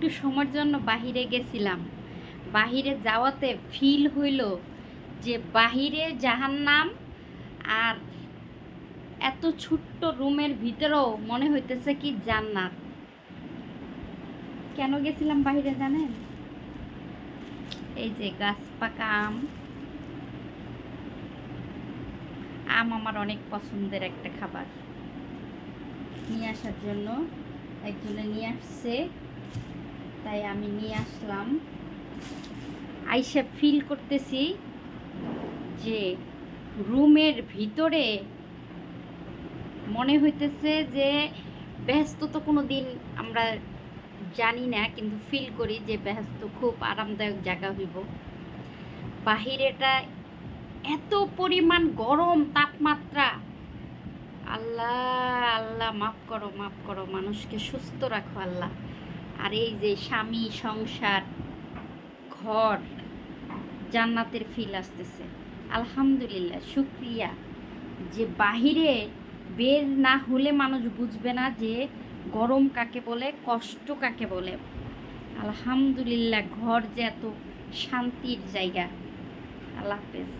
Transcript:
একটু সময়ের জন্য বাহিরে গেছিলাম। বাহিরে যাওয়াতে ফিল হইল যে বাহিরে জাহান্নাম, আর এত ছোট্ট রুমের ভিতরেও মনে হইতেছে কি জান্নাত। কেন গেছিলাম বাহিরে জানেন? এই যে গাছ পাকা আম, আম আমার অনেক পছন্দের একটা খাবার। নিয়ে আসার জন্য একজনে নিয়ে আসছে, তাই আমি নিয়ে আসলাম। আইসা ফিল করতেছি যে রুমের ভিতরে মনে হইতেছে যে ব্যস্ত তো কোনো দিন আমরা জানি না, কিন্তু ফিল করি যে ব্যস্ত খুব আরামদায়ক জায়গা হইব। বাহিরেটা এত পরিমাণ গরম তাপমাত্রা, আল্লাহ আল্লাহ মাফ করো মাফ করো, মানুষকে সুস্থ রাখো আল্লাহ। আর এই যে স্বামী, সংসার, ঘর, জান্নাতের ফিল আসতেছে। আলহামদুলিল্লাহ, শুক্রিয়া যে বাহিরে বের না হলে মানুষ বুঝবে না যে গরম কাকে বলে, কষ্ট কাকে বলে। আলহামদুলিল্লাহ, ঘর যে এত শান্তির জায়গা। আল্লাহ হাফেজ।